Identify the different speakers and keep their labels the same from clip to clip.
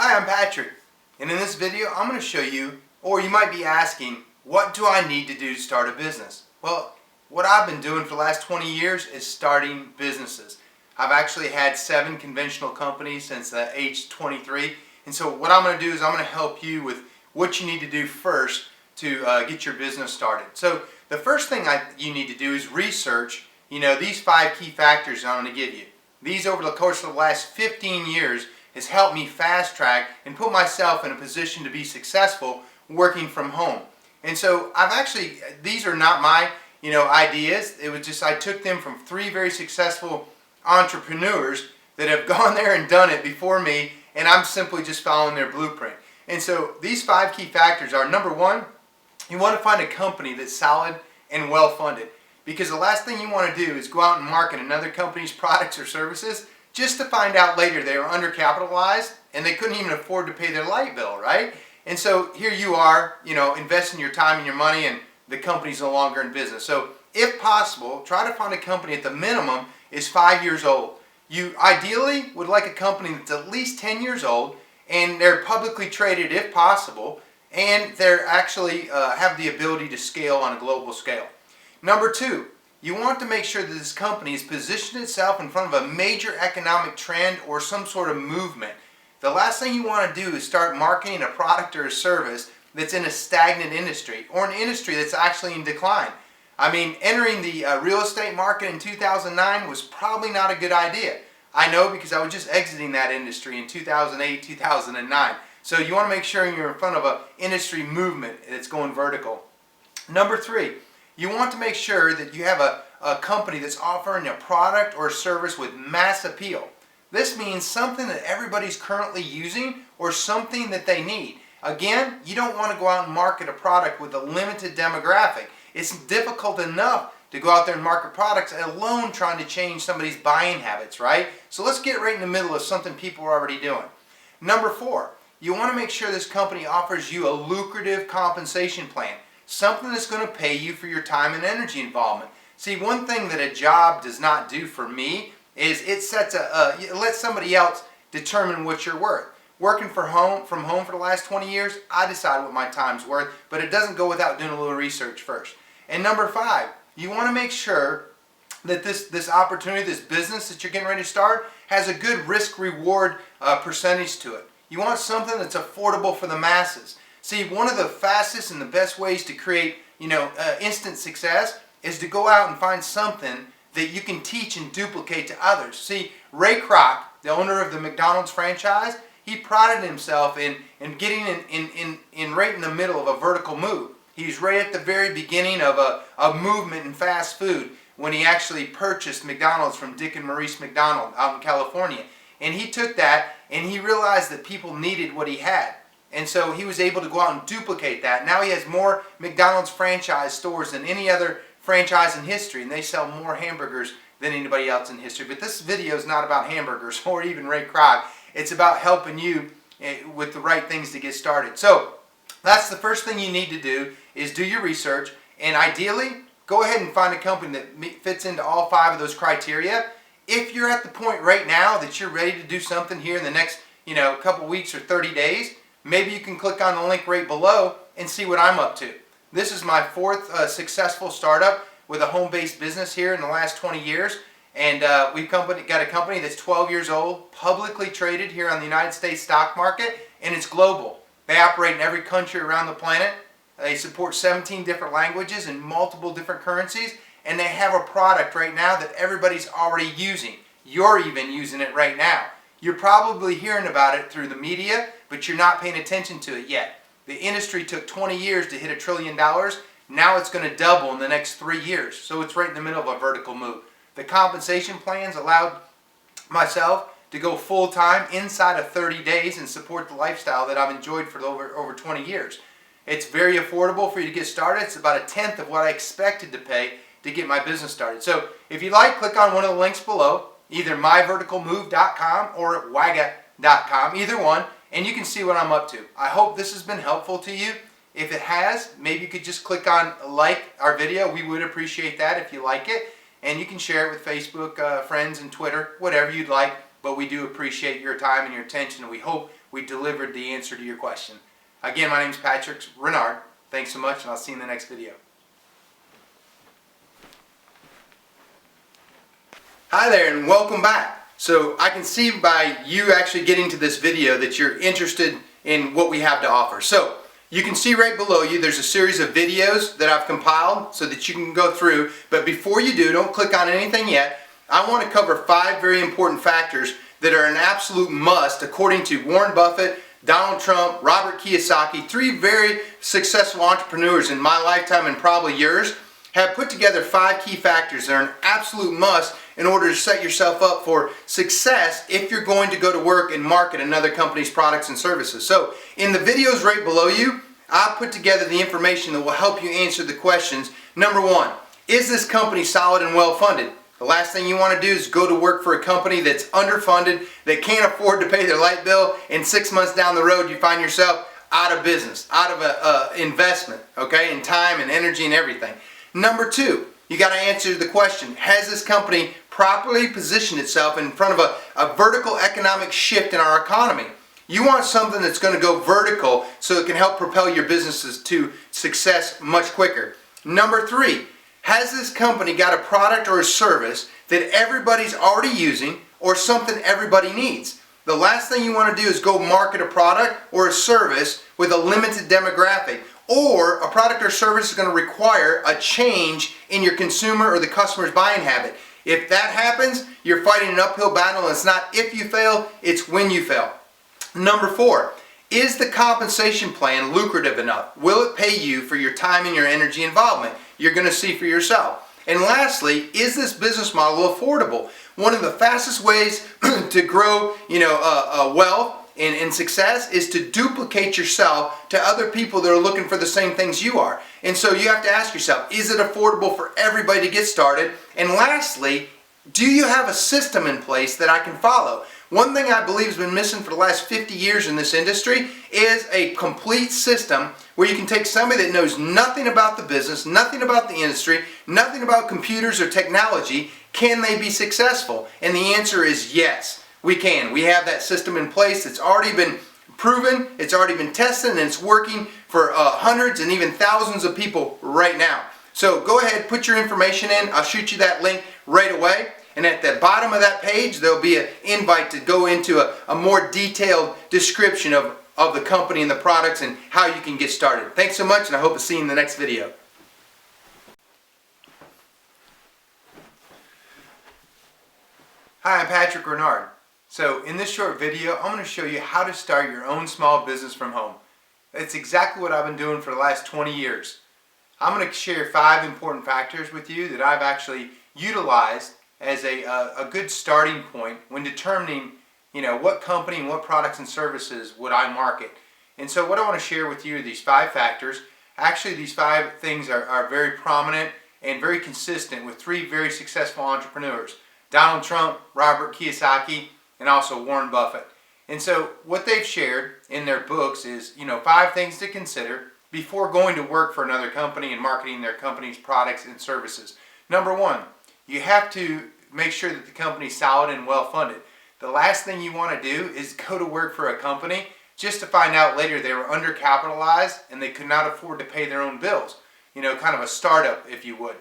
Speaker 1: Hi, I'm Patrick, and in this video I'm going to show you, or you might be asking, what do I need to do to start a business? Well, what I've been doing for the last 20 years is starting businesses. I've actually had 7 conventional companies since age 23, and so what I'm going to do is I'm going to help you with what you need to do first to get your business started. So the first thing you need to do is research, these 5 key factors I'm going to give you. These over the course of the last 15 years has helped me fast track and put myself in a position to be successful working from home. And so these are not my ideas. It was just I took them from 3 very successful entrepreneurs that have gone there and done it before me, and I'm simply just following their blueprint. And so these 5 key factors are: number 1, you want to find a company that's solid and well funded, because the last thing you want to do is go out and market another company's products or services just to find out later they were undercapitalized and they couldn't even afford to pay their light bill, right? And so here you are, investing your time and your money, and the company's no longer in business. So if possible, try to find a company at the minimum is 5 years old. You ideally would like a company that's at least 10 years old, and they're publicly traded if possible, and they're actually have the ability to scale on a global scale. Number 2, you want to make sure that this company has positioned itself in front of a major economic trend or some sort of movement. The last thing you want to do is start marketing a product or a service that's in a stagnant industry, or an industry that's actually in decline. I mean, entering the real estate market in 2009 was probably not a good idea. I know, because I was just exiting that industry in 2008, 2009. So you want to make sure you're in front of an industry movement that's going vertical. Number 3, you want to make sure that you have a company that's offering a product or a service with mass appeal. This means something that everybody's currently using or something that they need. Again, you don't want to go out and market a product with a limited demographic. It's difficult enough to go out there and market products, alone trying to change somebody's buying habits, right? So let's get right in the middle of something people are already doing. Number 4, you want to make sure this company offers you a lucrative compensation plan. Something that's going to pay you for your time and energy involvement. See, one thing that a job does not do for me is it lets somebody else determine what you're worth. Working from home for the last 20 years, I decide what my time's worth, but it doesn't go without doing a little research first. And number 5, you want to make sure that this opportunity, this business that you're getting ready to start, has a good risk-reward percentage to it. You want something that's affordable for the masses. See, one of the fastest and the best ways to create, instant success is to go out and find something that you can teach and duplicate to others. See, Ray Kroc, the owner of the McDonald's franchise, he prided himself in getting right in the middle of a vertical move. He's right at the very beginning of a movement in fast food when he actually purchased McDonald's from Dick and Maurice McDonald out in California. And he took that and he realized that people needed what he had. And so he was able to go out and duplicate that. Now he has more McDonald's franchise stores than any other franchise in history, and they sell more hamburgers than anybody else in history. But this video is not about hamburgers or even Ray Kroc. It's about helping you with the right things to get started. So that's the first thing you need to do, is do your research, and ideally go ahead and find a company that fits into all 5 of those criteria. If you're at the point right now that you're ready to do something here in the next couple weeks or 30 days, maybe you can click on the link right below and see what I'm up to. This is my 4th successful startup with a home-based business here in the last 20 years. And we've got a company that's 12 years old, publicly traded here on the United States stock market, and it's global. They operate in every country around the planet. They support 17 different languages and multiple different currencies. And they have a product right now that everybody's already using. You're even using it right now. You're probably hearing about it through the media, but you're not paying attention to it yet. The industry took 20 years to hit $1 trillion. Now it's going to double in the next 3 years. So it's right in the middle of a vertical move. The compensation plans allowed myself to go full-time inside of 30 days and support the lifestyle that I've enjoyed for over 20 years. It's very affordable for you to get started. It's about 1/10 of what I expected to pay to get my business started. So if you like, click on one of the links below, either myverticalmove.com or waga.com, either one, and you can see what I'm up to. I hope this has been helpful to you. If it has, maybe you could just click on like our video. We would appreciate that if you like it. And you can share it with Facebook, friends, and Twitter, whatever you'd like. But we do appreciate your time and your attention, and we hope we delivered the answer to your question. Again, my name is Patrick Renard. Thanks so much, and I'll see you in the next video. Hi there, and welcome back. So I can see by you actually getting to this video that you're interested in what we have to offer. So you can see right below you there's a series of videos that I've compiled so that you can go through. But before you do, don't click on anything yet. I want to cover 5 very important factors that are an absolute must according to Warren Buffett, Donald Trump, Robert Kiyosaki, 3 very successful entrepreneurs in my lifetime and probably yours, have put together 5 key factors that are an absolute must in order to set yourself up for success if you're going to go to work and market another company's products and services. So in the videos right below you, I've put together the information that will help you answer the questions. Number 1, is this company solid and well funded? The last thing you want to do is go to work for a company that's underfunded, that can't afford to pay their light bill, and 6 months down the road you find yourself out of business, out of an investment, okay, in time and energy and everything. Number 2, you got to answer the question, has this company properly positioned itself in front of a vertical economic shift in our economy? You want something that's going to go vertical so it can help propel your businesses to success much quicker. Number 3, has this company got a product or a service that everybody's already using or something everybody needs? The last thing you want to do is go market a product or a service with a limited demographic, or a product or service is going to require a change in your consumer or the customer's buying habit. If that happens, you're fighting an uphill battle, and it's not if you fail, it's when you fail. Number 4, is the compensation plan lucrative enough? Will it pay you for your time and your energy involvement? You're going to see for yourself. And lastly, is this business model affordable? One of the fastest ways to grow, wealth and success is to duplicate yourself to other people that are looking for the same things you are. And so you have to ask yourself, is it affordable for everybody to get started? And lastly, do you have a system in place that I can follow? One thing I believe has been missing for the last 50 years in this industry is a complete system where you can take somebody that knows nothing about the business, nothing about the industry, nothing about computers or technology. Can they be successful? And the answer is yes, we can. We have that system in place. It's already been proven, it's already been tested, and it's working for hundreds and even thousands of people right now. So go ahead, put your information in. I'll shoot you that link right away. And at the bottom of that page, there'll be an invite to go into a more detailed description of the company and the products and how you can get started. Thanks so much, and I hope to see you in the next video. Hi, I'm Patrick Renard. So in this short video, I'm going to show you how to start your own small business from home. It's exactly what I've been doing for the last 20 years. I'm going to share 5 important factors with you that I've actually utilized as a good starting point when determining, what company and what products and services would I market. And so what I want to share with you are these 5 factors. Actually, these 5 things are very prominent and very consistent with 3 very successful entrepreneurs: Donald Trump, Robert Kiyosaki, and also Warren Buffett. And so what they've shared in their books is, 5 things to consider before going to work for another company and marketing their company's products and services. Number 1, you have to make sure that the company is solid and well funded. The last thing you want to do is go to work for a company just to find out later they were undercapitalized and they could not afford to pay their own bills. Kind of a startup, if you would.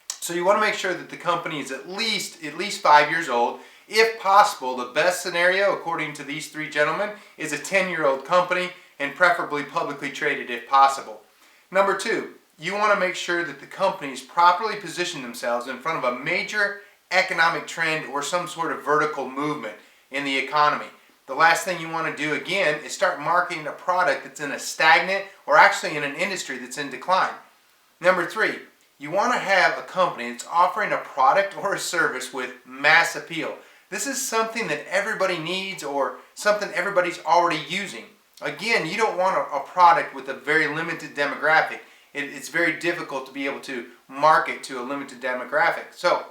Speaker 1: So you want to make sure that the company is at least 5 years old. If possible, the best scenario, according to these 3 gentlemen, is a 10-year-old company, and preferably publicly traded if possible. Number 2, you want to make sure that the companies properly position themselves in front of a major economic trend or some sort of vertical movement in the economy. The last thing you want to do, again, is start marketing a product that's in a stagnant or actually in an industry that's in decline. Number 3, you want to have a company that's offering a product or a service with mass appeal. This is something that everybody needs or something everybody's already using. Again, you don't want a product with a very limited demographic. It's very difficult to be able to market to a limited demographic. So,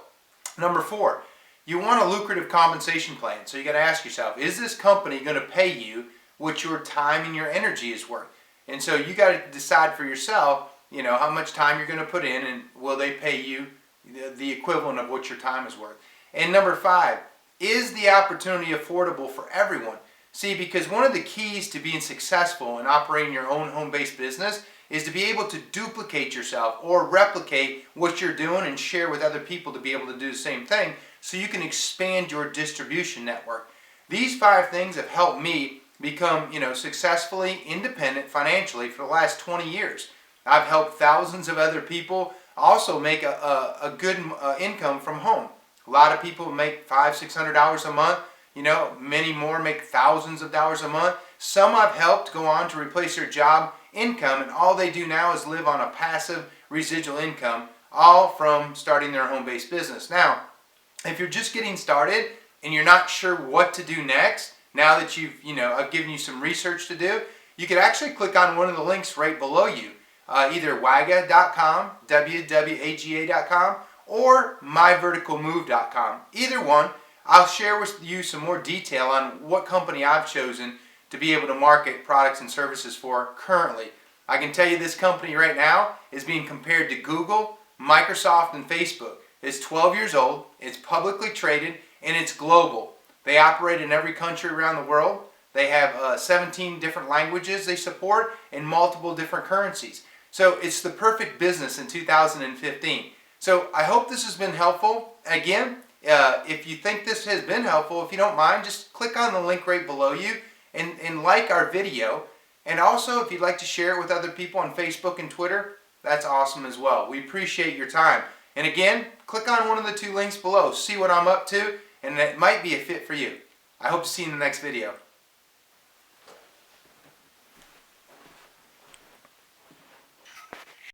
Speaker 1: number 4, you want a lucrative compensation plan. So you got to ask yourself, is this company going to pay you what your time and your energy is worth? And so you got to decide for yourself, how much time you're going to put in, and will they pay you the equivalent of what your time is worth. And number 5, is the opportunity affordable for everyone? See, because one of the keys to being successful in operating your own home-based business is to be able to duplicate yourself or replicate what you're doing and share with other people to be able to do the same thing so you can expand your distribution network. These 5 things have helped me become, successfully independent financially for the last 20 years. I've helped thousands of other people also make a good income from home. A lot of people make $500-600 a month. Many more make thousands of dollars a month. Some I've helped go on to replace their job income, and all they do now is live on a passive residual income, all from starting their home-based business. Now, if you're just getting started and you're not sure what to do next, now that I've given you some research to do, you could actually click on one of the links right below you, either waga.com, wwaga.com, or myverticalmove.com. Either one. I'll share with you some more detail on what company I've chosen to be able to market products and services for currently. I can tell you this company right now is being compared to Google, Microsoft, and Facebook. It's 12 years old, it's publicly traded, and it's global. They operate in every country around the world. They have 17 different languages they support and multiple different currencies. So it's the perfect business in 2015. So I hope this has been helpful. Again, if you think this has been helpful, if you don't mind, just click on the link right below you and like our video. And also, if you'd like to share it with other people on Facebook and Twitter, that's awesome as well. We appreciate your time. And again, click on one of the 2 links below. See what I'm up to, and it might be a fit for you. I hope to see you in the next video.